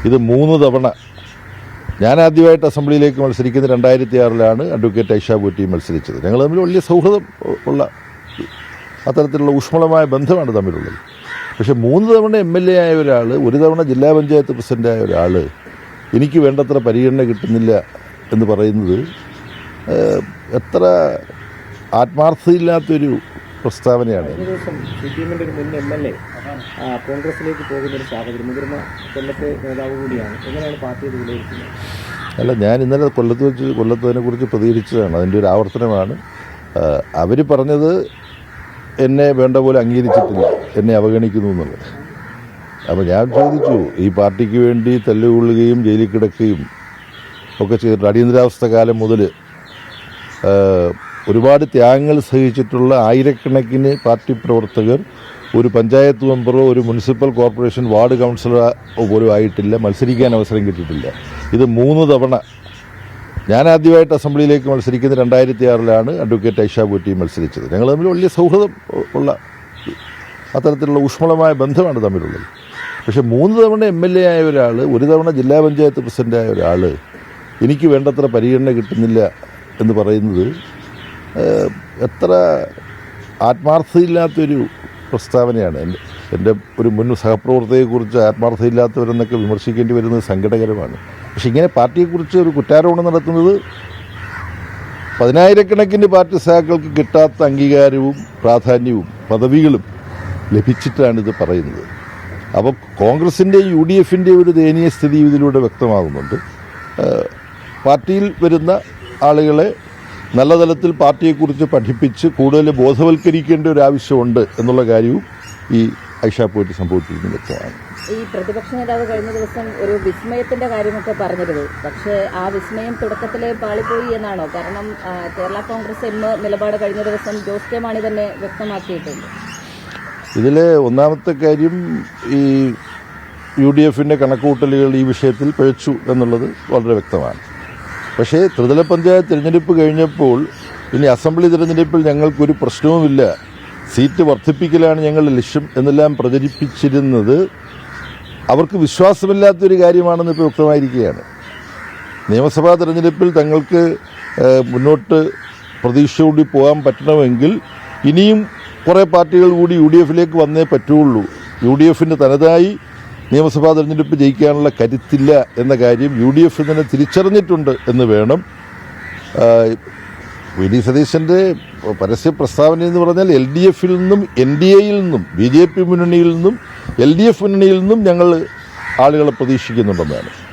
ഇത് 3 തവണ ഞാൻ ആദ്യമായിട്ട് അസംബ്ലിയിലേക്ക് മത്സരിക്കുന്നത് 2006 അഡ്വക്കേറ്റ് ഐഷ പൂറ്റി മത്സരിച്ചത്. ഞങ്ങൾ തമ്മിൽ വലിയ സൗഹൃദം ഉള്ള അത്തരത്തിലുള്ള ഊഷ്മളമായ ബന്ധമാണ് തമ്മിലുള്ളത്. പക്ഷെ 3 തവണ MLA ആയ ഒരാൾ, 1 തവണ ജില്ലാ പഞ്ചായത്ത് പ്രസിഡൻ്റായ ഒരാൾ എനിക്ക് വേണ്ടത്ര പരിഗണന കിട്ടുന്നില്ല എന്ന് പറയുന്നത് എത്ര ആത്മാർത്ഥതയില്ലാത്തൊരു പ്രസ്താവനയാണ്. CPM-ന്റെ ഒരു മുൻ MLA കോൺഗ്രസിലേക്ക് പോകുന്ന ഒരു സാഹചര്യം, മുതിർന്ന കൊല്ലത്തെ നേതാവ് കൂടിയാണ്. എങ്ങനെയാണ് പാർട്ടി ഇത് വിലയിരുത്തുന്നത്? അല്ല, ഞാൻ ഇന്നലെ കൊല്ലത്തതിനെക്കുറിച്ച് പ്രതികരിച്ചതാണ്. അതിൻ്റെ ഒരു ആവർത്തനമാണ്. അവർ പറഞ്ഞത് എന്നെ വേണ്ട പോലെ അംഗീകരിച്ചിട്ടില്ല, എന്നെ അവഗണിക്കുന്നു എന്നുള്ളത്. അപ്പോൾ ഞാൻ ചോദിച്ചു, ഈ പാർട്ടിക്ക് വേണ്ടി തല്ലുകൊള്ളുകയും ജയിലിൽ കിടക്കുകയും ഒക്കെ ചെയ്തിട്ട് അടിയന്തരാവസ്ഥ കാലം മുതൽ ഒരുപാട് ത്യാഗങ്ങൾ സഹിച്ചിട്ടുള്ള ആയിരക്കണക്കിന് പാർട്ടി പ്രവർത്തകർ ഒരു പഞ്ചായത്ത് മെമ്പറോ ഒരു മുനിസിപ്പൽ കോർപ്പറേഷൻ വാർഡ് കൗൺസിലറോ പോലും ആയിട്ടില്ല, മത്സരിക്കാൻ അവസരം കിട്ടിയിട്ടില്ല. ഇത് 3 തവണ ഞാൻ ആദ്യമായിട്ട് അസംബ്ലിയിലേക്ക് മത്സരിക്കുന്നത് 2006 അഡ്വക്കേറ്റ് ഐഷ പൂറ്റി മത്സരിച്ചത്. ഞങ്ങൾ തമ്മിൽ വലിയ സൗഹൃദം ഉള്ള അത്തരത്തിലുള്ള ഊഷ്മളമായ ബന്ധമാണ് തമ്മിലുള്ളത്. പക്ഷെ 3 തവണ MLA ആയ ഒരാൾ, 1 തവണ ജില്ലാ പഞ്ചായത്ത് പ്രസിഡൻ്റായ ഒരാൾ എനിക്ക് വേണ്ടത്ര പരിഗണന കിട്ടുന്നില്ല എന്ന് പറയുന്നത് എത്ര ആത്മാർത്ഥതയില്ലാത്തൊരു പ്രസ്താവനയാണ്. എൻ്റെ ഒരു മുൻ സഹപ്രവർത്തകയെക്കുറിച്ച് ആത്മാർത്ഥതയില്ലാത്തവരെന്നൊക്കെ വിമർശിക്കേണ്ടി വരുന്നത് സങ്കടകരമാണ്. പക്ഷെ ഇങ്ങനെ പാർട്ടിയെക്കുറിച്ച് ഒരു കുറ്റാരോപണം നടത്തുന്നത് 10,000-കണക്കിന് പാർട്ടി സഹാക്കൾക്ക് കിട്ടാത്ത അംഗീകാരവും പ്രാധാന്യവും പദവികളും ലഭിച്ചിട്ടാണിത് പറയുന്നത്. അപ്പോൾ കോൺഗ്രസിൻ്റെ UDF-ൻ്റെ ഒരു ദയനീയ സ്ഥിതി ഇതിലൂടെ വ്യക്തമാകുന്നുണ്ട്. പാർട്ടിയിൽ വരുന്ന ആളുകളെ നല്ല തലത്തിൽ പാർട്ടിയെക്കുറിച്ച് പഠിപ്പിച്ച് കൂടുതൽ ബോധവൽക്കരിക്കേണ്ട ഒരു ആവശ്യമുണ്ട് എന്നുള്ള കാര്യവും ഈ ഐഷ പൂറ്റി സംഭവത്തിൽ വ്യക്തമാണ്. ഈ പ്രതിപക്ഷ നേതാവ് കഴിഞ്ഞ ദിവസം ഒരു വിസ്മയത്തിന്റെ കാര്യമൊക്കെ പറഞ്ഞിരുന്നു. പക്ഷേ ആ വിസ്മയം തുടക്കത്തിലെ പാളിപ്പോയി എന്നാണോ? കാരണം കേരള കോൺഗ്രസ് നിലപാട് കഴിഞ്ഞ ദിവസം ജോസ് കെ മാണി തന്നെ വ്യക്തമാക്കിയിട്ടുണ്ട്. ഇതിൽ ഒന്നാമത്തെ കാര്യം, ഈ UDF-ന്റെ കണക്കുകൂട്ടലുകൾ ഈ വിഷയത്തിൽ പിഴച്ചു എന്നുള്ളത് വളരെ വ്യക്തമാണ്. പക്ഷേ ത്രിതല പഞ്ചായത്ത് തിരഞ്ഞെടുപ്പ് കഴിഞ്ഞപ്പോൾ ഇനി അസംബ്ലി തിരഞ്ഞെടുപ്പിൽ ഞങ്ങൾക്കൊരു പ്രശ്നവുമില്ല, സീറ്റ് വർദ്ധിപ്പിക്കലാണ് ഞങ്ങളുടെ ലക്ഷ്യം എന്നെല്ലാം പ്രചരിപ്പിച്ചിരുന്നത് അവർക്ക് വിശ്വാസമില്ലാത്തൊരു കാര്യമാണെന്ന് ഇപ്പോൾ വ്യക്തമായിരിക്കുകയാണ്. നിയമസഭാ തിരഞ്ഞെടുപ്പിൽ തങ്ങൾക്ക് മുന്നോട്ട് പ്രതീക്ഷയോടെ പോകാൻ പറ്റണമെങ്കിൽ ഇനിയും കുറേ പാർട്ടികൾ കൂടി UDF-ലേക്ക് വന്നേ പറ്റുള്ളൂ. UDF-ന്റെ തനതായി നിയമസഭാ തെരഞ്ഞെടുപ്പ് ജയിക്കാനുള്ള കരുത്തില്ല എന്ന കാര്യം UDF തന്നെ തിരിച്ചറിഞ്ഞിട്ടുണ്ട് എന്ന് വേണം. VD സതീശൻ്റെ പരസ്യ പ്രസ്താവന എന്ന് പറഞ്ഞാൽ LDF-ൽ നിന്നും NDA-യിൽ നിന്നും BJP മുന്നണിയിൽ നിന്നും LDF മുന്നണിയിൽ നിന്നും ഞങ്ങൾ ആളുകളെ പ്രതീക്ഷിക്കുന്നുണ്ടെന്നാണ്.